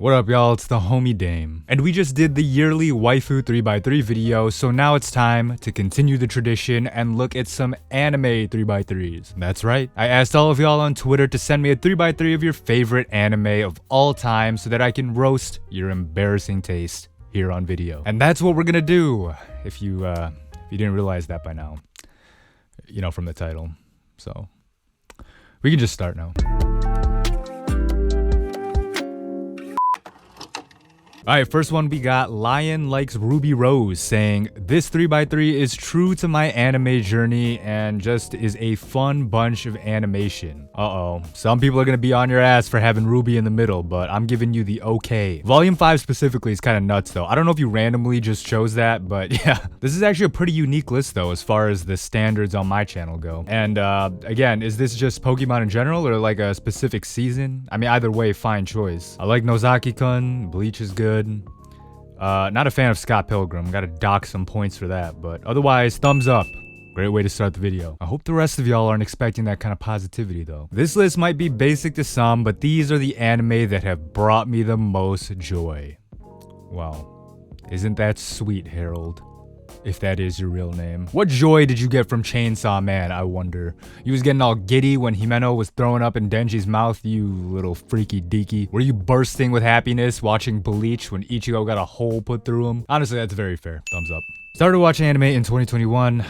What up, y'all? It's the homie Dame. And we just did the yearly waifu 3x3 video, so now it's time to continue the tradition and look at some anime 3x3s. That's right. I asked all of y'all on Twitter to send me a 3x3 of your favorite anime of all time so that I can roast your embarrassing taste here on video. And that's what we're gonna do, if you didn't realize that by now. You know, from the title. So, we can just start now. Alright, first one we got Lion Likes Ruby Rose saying, "This 3x3 is true to my anime journey and just is a fun bunch of animation." Uh-oh. Some people are gonna be on your ass for having Ruby in the middle, but I'm giving you the okay. Volume 5 specifically is kind of nuts though. I don't know if you randomly just chose that, but yeah. This is actually a pretty unique list though, as far as the standards on my channel go. And again, is this just Pokemon in general or like a specific season? I mean, either way, fine choice. I like Nozaki-kun, Bleach is good. Not a fan of Scott Pilgrim, gotta dock some points for that, but otherwise, thumbs up. Great way to start the video. I hope the rest of y'all aren't expecting that kind of positivity though. This list might be basic to some, but these are the anime that have brought me the most joy. Wow. Isn't that sweet, Harold? If that is your real name. What joy did you get from Chainsaw Man, I wonder? You was getting all giddy when Himeno was throwing up in Denji's mouth, you little freaky deaky. Were you bursting with happiness watching Bleach when Ichigo got a hole put through him? Honestly, that's very fair. Thumbs up. Started watching anime in 2021.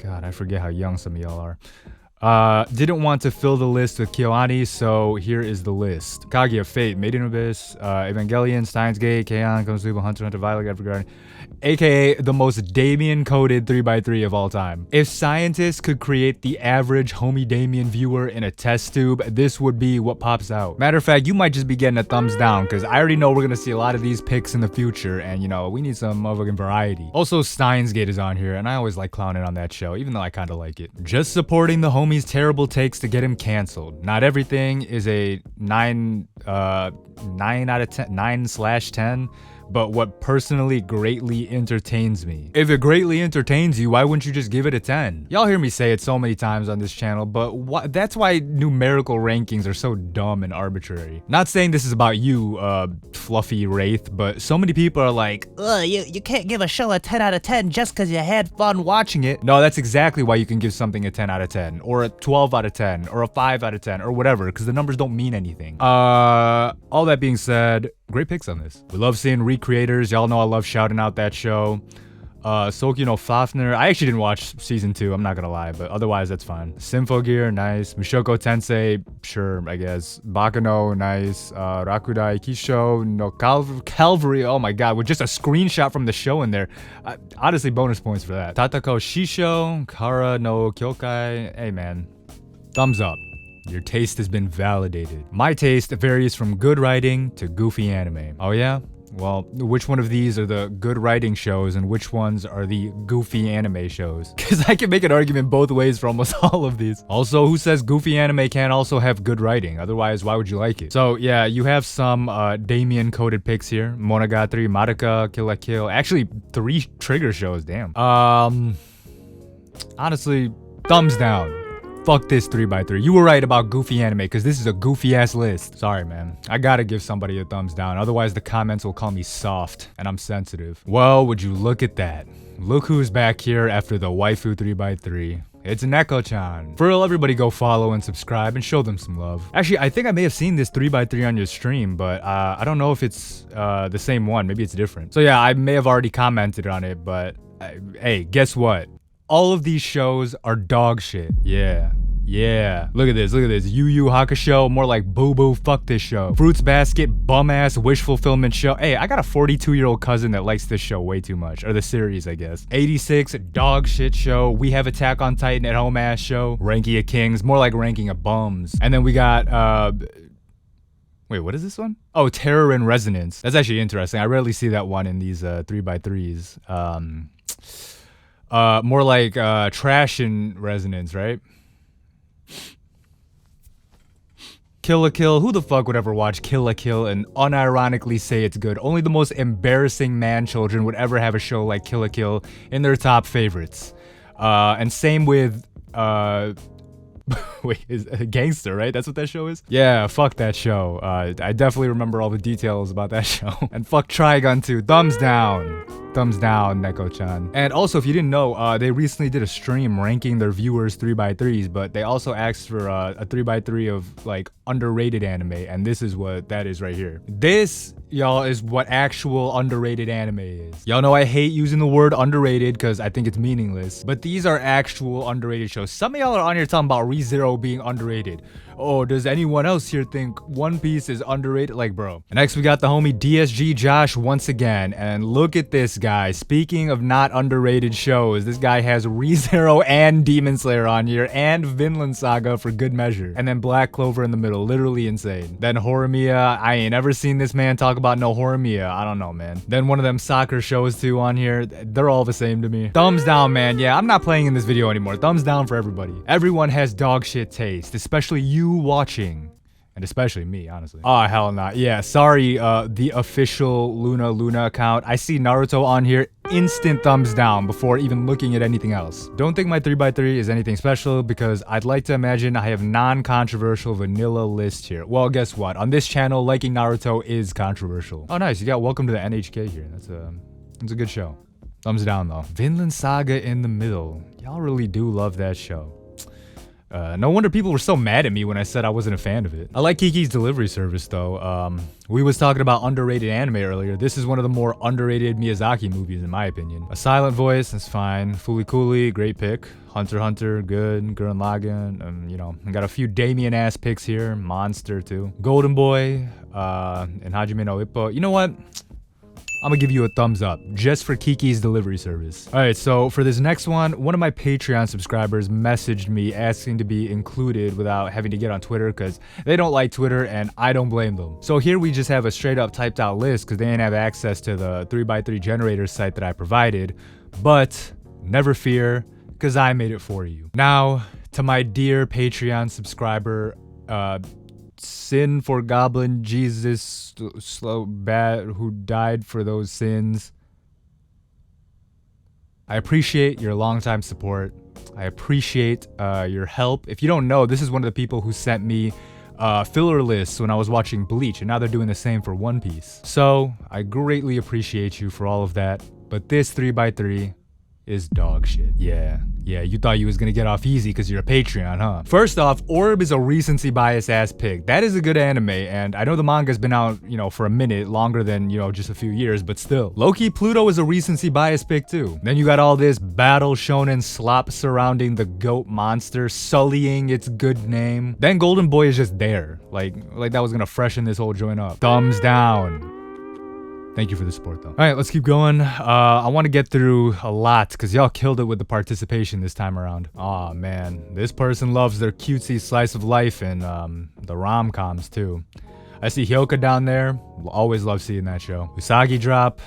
God, I forget how young some of y'all are. Didn't want to fill the list with KyoAni, so here is the list. Kage of Fate, Made in Abyss, Evangelion, Steins Gate, K-On, Konosuba, Hunter x Hunter, Violet Evergarden, aka the most Damian coded 3x3 of all time. If scientists could create the average homie Damian viewer in a test tube, this would be what pops out. Matter of fact, you might just be getting a thumbs down, because I already know we're gonna see a lot of these picks in the future, and you know, we need some motherfucking variety. Also, Steins Gate is on here, and I always like clowning on that show, even though I kinda like it. Just supporting the homie's terrible takes to get him canceled. Not everything is a 9 out of 10, 9/10. But what personally greatly entertains me. If it greatly entertains you, why wouldn't you just give it a 10? Y'all hear me say it so many times on this channel, but that's why numerical rankings are so dumb and arbitrary. Not saying this is about you, fluffy wraith, but so many people are like, ugh, you can't give a show a 10 out of 10 just because you had fun watching it. No, that's exactly why you can give something a 10 out of 10, or a 12 out of 10, or a 5 out of 10, or whatever, because the numbers don't mean anything. All that being said, great picks on this. We love seeing recreators. Y'all know I love shouting out that show. Soki no Fafner. I actually didn't watch season 2, I'm not gonna lie, but otherwise that's fine. Symphogear, nice. Mushoku Tensei, sure, I guess. Bakano, nice. Rakudai Kisho no Calvary, oh my god, with just a screenshot from the show in there. Honestly, bonus points for that. Tatako Shisho, Kara no Kyokai. Hey man, thumbs up. Your taste has been validated. My taste varies from good writing to goofy anime. Oh yeah? Well, which one of these are the good writing shows and which ones are the goofy anime shows? Because I can make an argument both ways for almost all of these. Also, who says goofy anime can't also have good writing? Otherwise, why would you like it? So yeah, you have some Damian coded picks here. Monogatari, Madoka, Kill la Kill. Actually, 3 trigger shows, damn. Honestly, thumbs down. Fuck this 3x3. You were right about goofy anime, because this is a goofy ass list. Sorry, man. I gotta give somebody a thumbs down, otherwise the comments will call me soft, and I'm sensitive. Well, would you look at that. Look who's back here after the waifu 3x3. It's Neko-chan. For real, everybody go follow and subscribe and show them some love. Actually, I think I may have seen this 3x3 on your stream, but I don't know if it's the same one. Maybe it's different. So yeah, I may have already commented on it, but hey, guess what? All of these shows are dog shit. Yeah. Look at this, Yu Yu Hakusho, more like boo boo, fuck this show. Fruits Basket, bum ass, wish fulfillment show. Hey, I got a 42-year-old cousin that likes this show way too much, or the series, I guess. 86, dog shit show. We have Attack on Titan at home ass show. Ranking of Kings, more like Ranking of Bums. And then we got, wait, what is this one? Oh, Terror in Resonance. That's actually interesting. I rarely see that one in these 3x3s. More like Trash in Resonance, right? Kill la Kill. Who the fuck would ever watch Kill la Kill and unironically say it's good? Only the most embarrassing man children would ever have a show like Kill la Kill in their top favorites. And same with Wait, is Gangster, right? That's what that show is? Yeah, fuck that show. I definitely remember all the details about that show. And fuck Trigun too. Thumbs down. Thumbs down, Neko-chan. And also, if you didn't know, they recently did a stream ranking their viewers 3x3s, but they also asked for a 3x3 of like underrated anime, and this is what that is right here. This, y'all, is what actual underrated anime is. Y'all know I hate using the word underrated because I think it's meaningless, but these are actual underrated shows. Some of y'all are on here talking about ReZero being underrated. Oh, does anyone else here think One Piece is underrated? Like, bro. And next we got the homie DSG Josh once again, and look at this guy. Speaking of not underrated shows, this guy has ReZero and Demon Slayer on here, and Vinland Saga for good measure, and then Black Clover in the middle. Literally insane. Then Horimiya. I ain't ever seen this man talk about no Horimiya. I don't know, man. Then one of them soccer shows too on here. They're all the same to me. Thumbs down, man. Yeah, I'm not playing in this video anymore. Thumbs down for everybody. Everyone has dog shit taste, especially you watching, and especially me, honestly. Oh, hell not. Yeah, sorry, the official Luna account. I see Naruto on here, instant thumbs down before even looking at anything else. Don't think my 3x3 is anything special because I'd like to imagine I have non-controversial vanilla list here. Well, guess what? On this channel, liking Naruto is controversial. Oh, nice. You got Welcome to the NHK here. That's a good show. Thumbs down, though. Vinland Saga in the middle. Y'all really do love that show. No wonder people were so mad at me when I said I wasn't a fan of it. I like Kiki's Delivery Service though. We was talking about underrated anime earlier. This is one of the more underrated Miyazaki movies in my opinion. A Silent Voice, that's fine. Fooly Cooly, great pick. Hunter x Hunter, good. Gurren Lagann, you know, I got a few Damian ass picks here. Monster too. Golden Boy, and Hajime no Ippo. You know what? I'm gonna give you a thumbs up just for Kiki's Delivery Service. All right, so for this next one of my Patreon subscribers messaged me asking to be included without having to get on Twitter because they don't like Twitter and I don't blame them. So here we just have a straight up typed out list because they didn't have access to the 3x3 generator site that I provided, but never fear because I made it for you. Now to my dear Patreon subscriber, sin for Goblin Jesus slow bad who died for those sins. I appreciate your longtime support. I appreciate your help. If you don't know, this is one of the people who sent me filler lists when I was watching Bleach, and now they're doing the same for One Piece. So I greatly appreciate you for all of that. But this 3x3 is dog shit. Yeah, you thought you was gonna get off easy because you're a Patreon, huh? First off, Orb is a recency bias ass pick. That is a good anime, and I know the manga's been out, you know, for a minute, longer than, you know, just a few years, but still. Low-key, Pluto is a recency bias pick too. Then you got all this battle shonen slop surrounding the goat monster, sullying its good name. Then Golden Boy is just there. Like that was gonna freshen this whole joint up. Thumbs down. Thank you for the support though. All right, let's keep going. I want to get through a lot because y'all killed it with the participation this time around. Aw, man. This person loves their cutesy slice of life and the rom-coms too. I see Hyoka down there. Always love seeing that show. Usagi drop.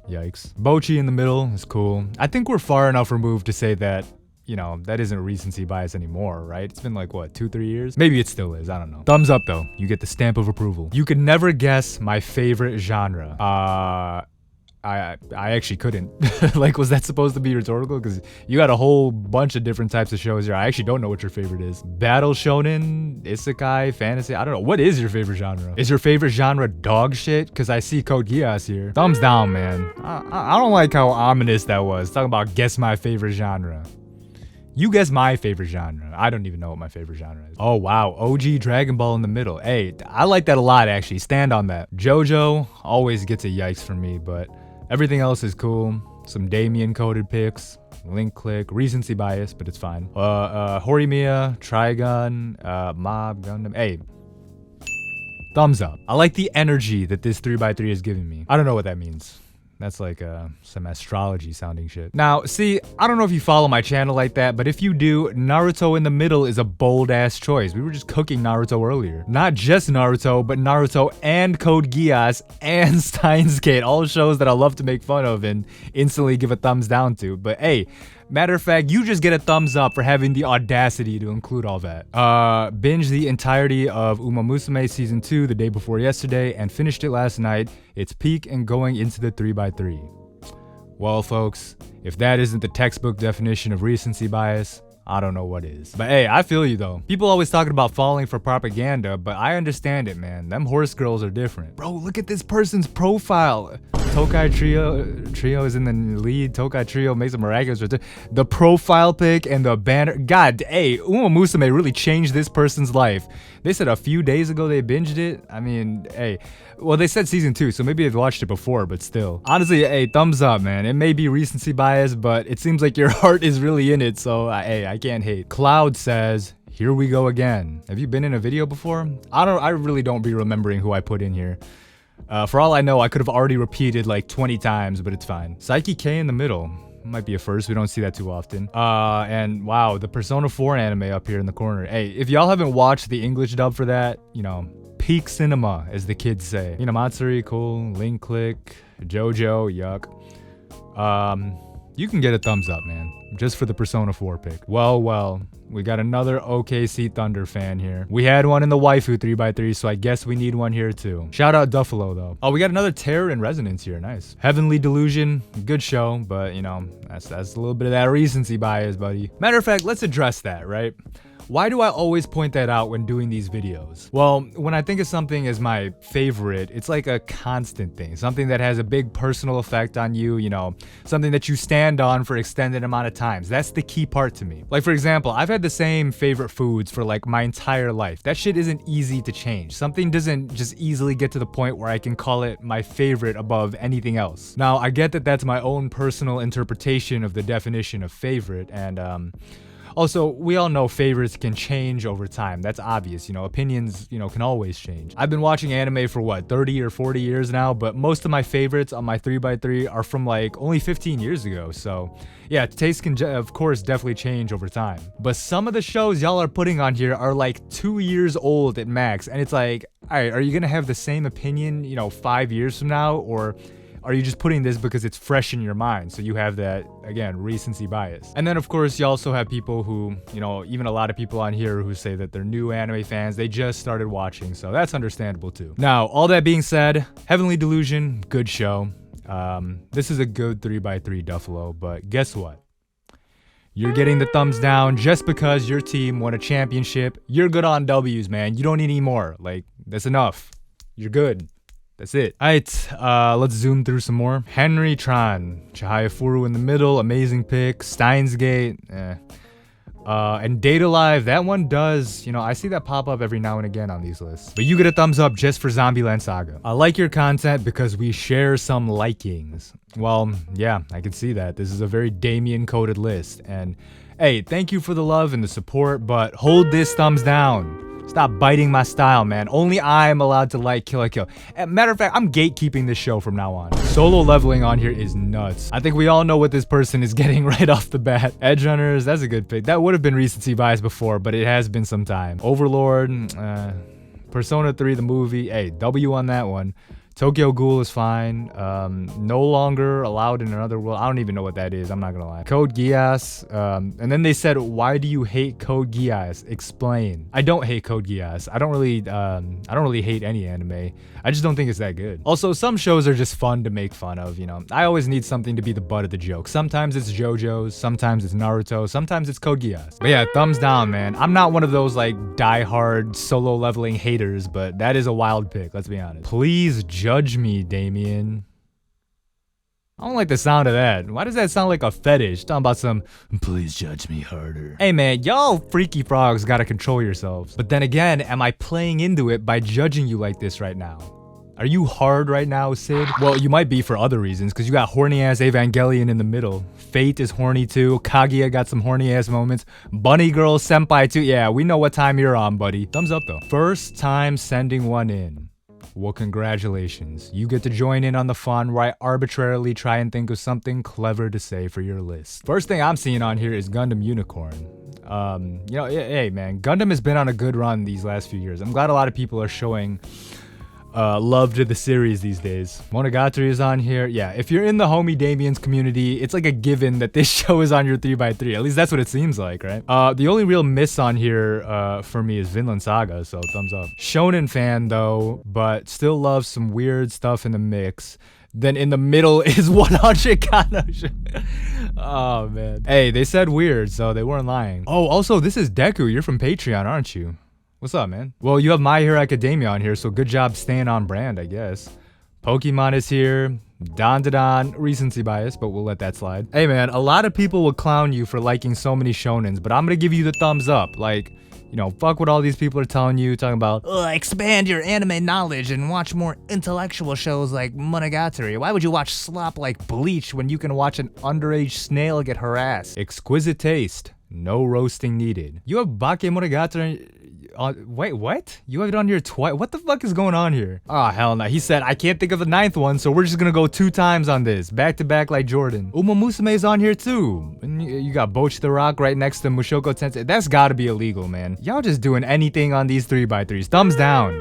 Yikes. Bochi in the middle is cool. I think we're far enough removed to say that, you know, that isn't recency bias anymore, right? It's been like, what, 2-3 years? Maybe it still is, I don't know. Thumbs up, though. You get the stamp of approval. You could never guess my favorite genre. I actually couldn't. Like, was that supposed to be rhetorical? Because you got a whole bunch of different types of shows here. I actually don't know what your favorite is. Battle shonen, isekai, fantasy, I don't know. What is your favorite genre? Is your favorite genre dog shit? Because I see Code Geass here. Thumbs down, man. I don't like how ominous that was. Talking about guess my favorite genre. You guess my favorite genre. I don't even know what my favorite genre is. Oh, wow. OG Dragon Ball in the middle. Hey, I like that a lot, actually. Stand on that. JoJo always gets a yikes from me, but everything else is cool. Some Damian coded picks. Link click. Recency bias, but it's fine. Horimiya, Trigun, Mob, Gundam. Hey. Thumbs up. I like the energy that this 3x3 is giving me. I don't know what that means. That's like some astrology sounding shit. Now, see, I don't know if you follow my channel like that, but if you do, Naruto in the middle is a bold ass choice. We were just cooking Naruto earlier. Not just Naruto, but Naruto and Code Geass and Steins Gate, all shows that I love to make fun of and instantly give a thumbs down to. But hey, matter of fact, you just get a thumbs up for having the audacity to include all that. Binge the entirety of Uma Musume Season 2 the day before yesterday and finished it last night. It's peak and going into the 3x3. Well, folks, if that isn't the textbook definition of recency bias, I don't know what is. But hey, I feel you though. People always talking about falling for propaganda, but I understand it, man. Them horse girls are different. Bro, look at this person's profile. Tokai Trio is in the lead. Tokai Trio makes a miraculous return. The profile pic and the banner. God, hey, Uma Musume really changed this person's life. They said a few days ago they binged it. I mean, hey, well, they said season 2, so maybe they've watched it before, but still. Honestly, hey, thumbs up, man. It may be recency bias, but it seems like your heart is really in it, so hey, I can't hate. Cloud says, here we go again. Have you been in a video before? I really don't be remembering who I put in here. For all I know, I could have already repeated like 20 times, but it's fine. Psyche K in the middle. Might be a first. We don't see that too often. And wow, the Persona 4 anime up here in the corner. Hey, if y'all haven't watched the English dub for that, you know, peak cinema, as the kids say. Hinamatsuri, cool. Link Click, JoJo, yuck. You can get a thumbs up, man, just for the Persona 4 pick. Well, we got another OKC Thunder fan here. We had one in the waifu 3x3, so I guess we need one here too. Shout out Duffalo though. Oh, we got another Terror in Resonance here, nice. Heavenly Delusion, good show, but you know, that's a little bit of that recency bias, buddy. Matter of fact, let's address that, right? Why do I always point that out when doing these videos? Well, when I think of something as my favorite, it's like a constant thing, something that has a big personal effect on you, you know, something that you stand on for extended amount of times. That's the key part to me. Like, for example, I've had the same favorite foods for like my entire life. That shit isn't easy to change. Something doesn't just easily get to the point where I can call it my favorite above anything else. Now, I get that that's my own personal interpretation of the definition of favorite, and also, we all know favorites can change over time. That's obvious, you know, opinions, you know, can always change. I've been watching anime for what, 30 or 40 years now, but most of my favorites on my 3x3 are from like only 15 years ago. So yeah, taste can, of course, definitely change over time. But some of the shows y'all are putting on here are like 2 years old at max. And it's like, all right, are you gonna have the same opinion, you know, 5 years from now? Or are you just putting this because it's fresh in your mind? So you have that, again, recency bias. And then of course, you also have people who, you know, even a lot of people on here who say that they're new anime fans, they just started watching. So that's understandable too. Now, all that being said, Heavenly Delusion, good show. This is a good 3x3 Duffalo, but guess what? You're getting the thumbs down just because your team won a championship. You're good on W's, man. You don't need any more. Like, that's enough. You're good. That's it. Alright, let's zoom through some more. Henry Tron, Chihaya Furu in the middle, amazing pick. Steins Gate, and Data Live, that one does, you know, I see that pop up every now and again on these lists. But you get a thumbs up just for Zombieland Saga. I like your content because we share some likings. Well, yeah, I can see that. This is a very Damian coded list. And hey, thank you for the love and the support, but hold this thumbs down. Stop biting my style, man. Only I'm allowed to like Kill la Kill. Matter of fact, I'm gatekeeping this show from now on. Solo leveling on here is nuts. I think we all know what this person is getting right off the bat. Edge Runners, that's a good pick. That would have been recency bias before, but it has been some time. Overlord, Persona 3, the movie. Hey, W on that one. Tokyo Ghoul is fine. No longer allowed in another world. I don't even know what that is. I'm not gonna lie. Code Geass. And then they said, why do you hate Code Geass? Explain. I don't hate Code Geass. I don't really hate any anime. I just don't think it's that good. Also, some shows are just fun to make fun of, you know. I always need something to be the butt of the joke. Sometimes it's JoJo's, sometimes it's Naruto, sometimes it's Code Geass. But yeah, thumbs down, man. I'm not one of those like die-hard solo leveling haters, but that is a wild pick, let's be honest. Please judge me, Damian. I don't like the sound of that. Why does that sound like a fetish? Talking about some, please judge me harder. Hey man, y'all freaky frogs gotta control yourselves. But then again, am I playing into it by judging you like this right now? Are you hard right now, Sid? Well, you might be for other reasons, because you got horny-ass Evangelion in the middle. Fate is horny too. Kaguya got some horny-ass moments. Bunny Girl Senpai too. Yeah, we know what time you're on, buddy. Thumbs up though. First time sending one in. Well, congratulations. You get to join in on the fun where I arbitrarily try and think of something clever to say for your list. First thing I'm seeing on here is Gundam Unicorn. You know, hey man, Gundam has been on a good run these last few years. I'm glad a lot of people are showing love to the series these days. Monogatari is on here. Yeah, if you're in the homie Damian's community, it's like a given that this show is on your 3x3. At least that's what it seems like, right? The only real miss on here for me is Vinland Saga, so thumbs up. Shonen fan though, but still loves some weird stuff in the mix. Then in the middle is 100 Kanojo. Oh, man. Hey, they said weird, so they weren't lying. Oh, also, this is Deku. You're from Patreon, aren't you? What's up, man? Well, you have My Hero Academia on here, so good job staying on brand, I guess. Pokemon is here. Don, recency bias, but we'll let that slide. Hey, man, a lot of people will clown you for liking so many shonens, but I'm gonna give you the thumbs up. Like, you know, fuck what all these people are telling you, talking about, expand your anime knowledge and watch more intellectual shows like Monogatari. Why would you watch slop like Bleach when you can watch an underage snail get harassed? Exquisite taste. No roasting needed. You have Bake Monogatari. Wait, what? You have it on here twice? What the fuck is going on here? Oh, hell no. He said, I can't think of the 9th one, so we're just gonna go 2 times on this. Back to back like Jordan. Uma Musume is on here too. And you got Boch the Rock right next to Mushoku Tensei. That's gotta be illegal, man. Y'all just doing anything on these 3x3s. Thumbs down.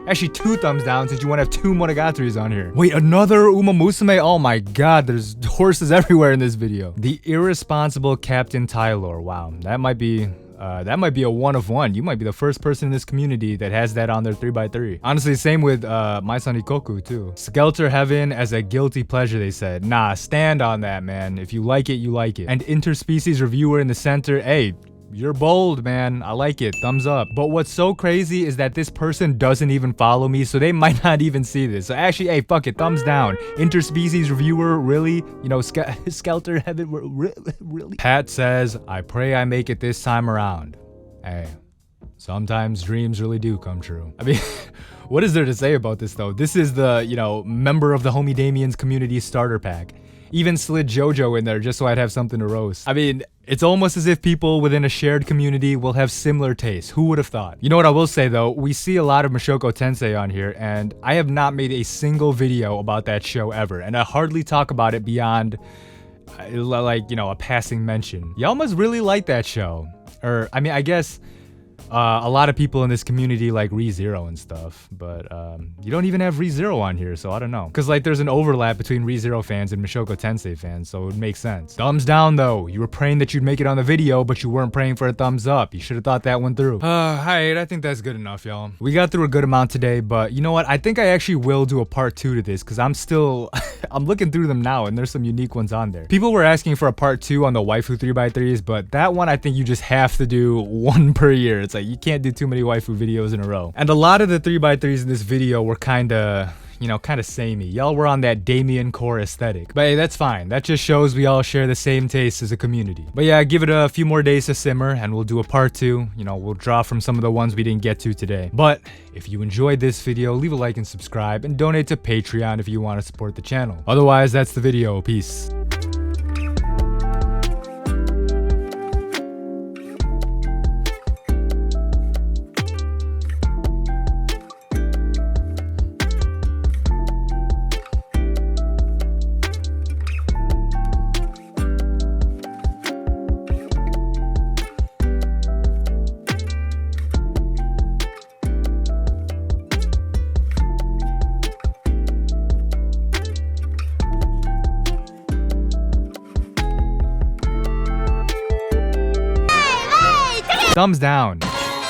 Actually, 2 thumbs down since you want to have 2 Monogataris on here. Wait, another Uma Musume? Oh my god, there's horses everywhere in this video. The irresponsible Captain Tylor. Wow, that might be a 1 of 1. You might be the first person in this community that has that on their 3x3. Honestly, same with My Son Ikoku too. Skelter Heaven as a guilty pleasure, they said. Nah, stand on that, man. If you like it, you like it. And interspecies reviewer in the center. Hey, you're bold, man. I like it. Thumbs up. But what's so crazy is that this person doesn't even follow me, so they might not even see this. So actually, hey, fuck it. Thumbs down. Interspecies reviewer, really? You know, Skelter Heaven, really? Pat says, I pray I make it this time around. Hey, sometimes dreams really do come true. I mean, what is there to say about this, though? This is the, you know, member of the Homie Damian's community starter pack. Even slid JoJo in there just so I'd have something to roast. I mean, it's almost as if people within a shared community will have similar tastes. Who would have thought? You know what I will say though? We see a lot of Mushoku Tensei on here, and I have not made a single video about that show ever, and I hardly talk about it beyond, like, you know, a passing mention. Y'all must really like that show. Or, I mean, I guess a lot of people in this community like ReZero and stuff, but you don't even have ReZero on here, so I don't know. Because, like, there's an overlap between ReZero fans and Mushoku Tensei fans, so it would make sense. Thumbs down, though. You were praying that you'd make it on the video, but you weren't praying for a thumbs up. You should have thought that one through. Alright, I think that's good enough, y'all. We got through a good amount today, but you know what? I think I actually will do a part 2 to this, because I'm still... I'm looking through them now, and there's some unique ones on there. People were asking for a part 2 on the waifu 3x3s, but that one I think you just have to do 1 per year. It's like, you can't do too many waifu videos in a row. And a lot of the 3x3s in this video were kinda, you know, kinda samey. Y'all were on that Damian core aesthetic. But hey, that's fine. That just shows we all share the same taste as a community. But yeah, give it a few more days to simmer, and we'll do a part 2. You know, we'll draw from some of the ones we didn't get to today. But if you enjoyed this video, leave a like and subscribe, and donate to Patreon if you want to support the channel. Otherwise, that's the video. Peace. Thumbs down.